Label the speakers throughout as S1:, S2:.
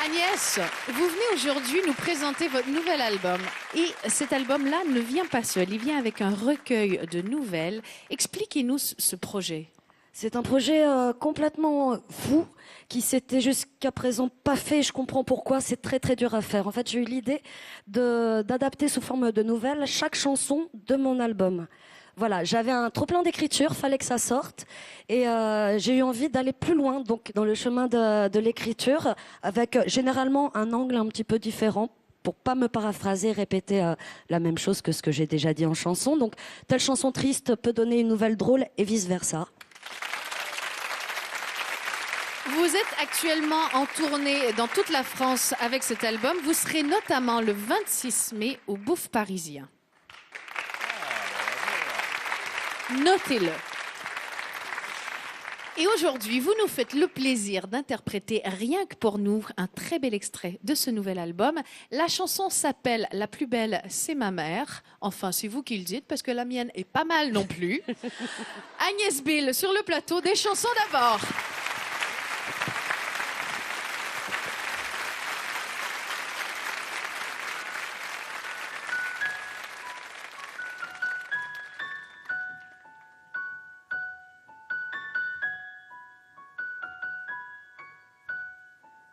S1: Agnès, vous venez aujourd'hui nous présenter votre nouvel album. Et cet album-là ne vient pas seul, il vient avec un recueil de nouvelles. Expliquez-nous ce projet.
S2: C'est un projet complètement fou qui s'était jusqu'à présent pas fait. Je comprends pourquoi, c'est très très dur à faire. En fait, j'ai eu l'idée d'adapter sous forme de nouvelles chaque chanson de mon album. Voilà, j'avais un trop plein d'écriture, fallait que ça sorte, et j'ai eu envie d'aller plus loin, donc dans le chemin de l'écriture, avec généralement un angle un petit peu différent, pour pas me paraphraser, répéter la même chose que ce que j'ai déjà dit en chanson. Donc, telle chanson triste peut donner une nouvelle drôle, et vice versa.
S1: Vous êtes actuellement en tournée dans toute la France avec cet album. Vous serez notamment le 26 mai au Bouffe Parisien. Notez-le. Et aujourd'hui, vous nous faites le plaisir d'interpréter rien que pour nous un très bel extrait de ce nouvel album. La chanson s'appelle « La plus belle, c'est ma mère ». Enfin, c'est vous qui le dites, parce que la mienne est pas mal non plus. Agnès Bill sur le plateau des chansons d'abord.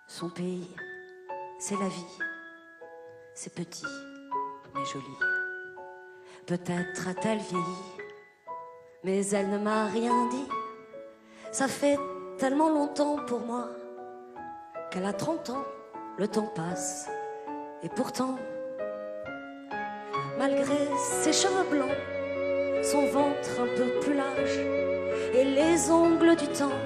S2: Son pays, c'est la vie. C'est petit, mais joli. Peut-être a-t-elle vieilli, mais elle ne m'a rien dit. Ça fait tellement longtemps pour moi qu'elle a 30 ans, le temps passe. Et pourtant, malgré ses cheveux blancs, son ventre un peu plus large et les ongles du temps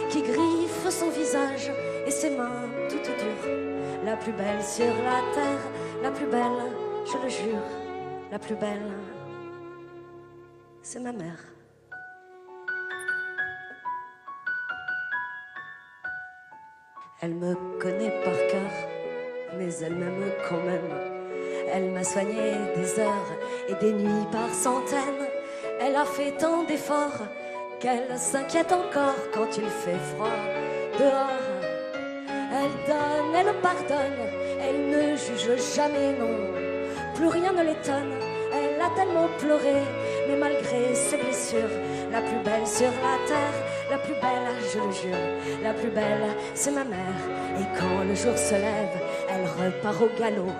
S2: qui griffent son visage et ses mains toutes dures, la plus belle sur la terre, la plus belle, je le jure, la plus belle, c'est ma mère. Elle me connaît par cœur, mais elle m'aime quand même. Elle m'a soigné des heures et des nuits par centaines. Elle a fait tant d'efforts qu'elle s'inquiète encore quand il fait froid dehors. Elle donne, elle pardonne, elle ne juge jamais, non. Plus rien ne l'étonne, elle a tellement pleuré, mais malgré ses blessures, la plus belle sur la terre, la plus belle, je le jure, la plus belle, c'est ma mère. Et quand le jour se lève, elle repart au galop.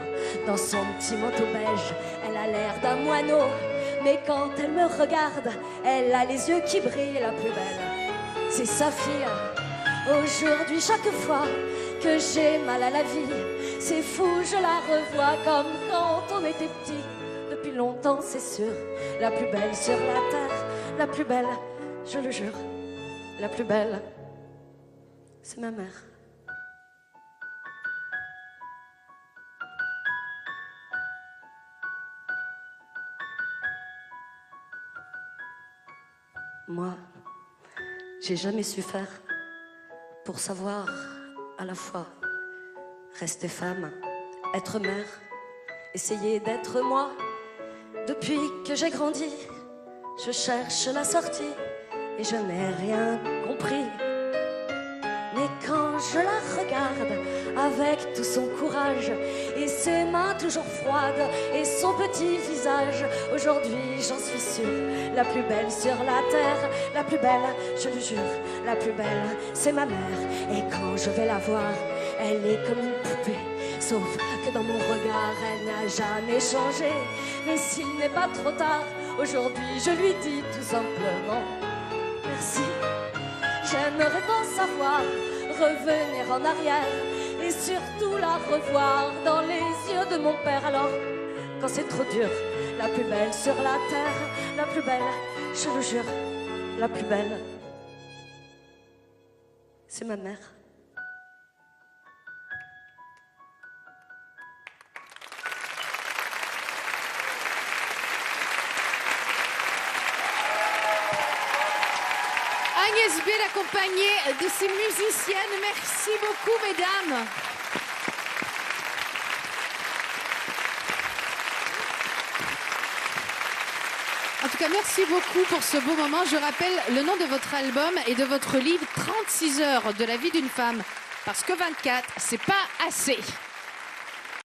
S2: Dans son petit manteau beige, elle a l'air d'un moineau. Mais quand elle me regarde, elle a les yeux qui brillent, la plus belle, c'est sa fille. Aujourd'hui, chaque fois que j'ai mal à la vie, c'est fou, je la revois comme quand on était petit. Depuis longtemps, c'est sûr, la plus belle sur la terre, la plus belle, je le jure, la plus belle, c'est ma mère. Moi, j'ai jamais su faire pour savoir à la fois rester femme, être mère, essayer d'être moi. Depuis que j'ai grandi, je cherche la sortie et je n'ai rien compris. Mais quand je la regarde avec tout son courage et ses mains toujours froides et son petit visage, aujourd'hui j'en suis sûre, la plus belle sur la terre, la plus belle, je le jure, la plus belle, c'est ma mère. Et quand je vais la voir, elle est comme une poupée, sauf que dans mon regard, elle n'a jamais changé. Mais s'il n'est pas trop tard, aujourd'hui je lui dis tout simplement merci. J'aimerais tant savoir, revenir en arrière et surtout la revoir dans les yeux de mon père. Alors, quand c'est trop dur, la plus belle sur la terre, la plus belle, je le jure, la plus belle, c'est ma mère.
S1: Agnès Bill accompagnée de ses musiciennes. Merci beaucoup, mesdames. En tout cas, merci beaucoup pour ce beau moment. Je rappelle le nom de votre album et de votre livre, 36 heures de la vie d'une femme. Parce que 24, c'est pas assez.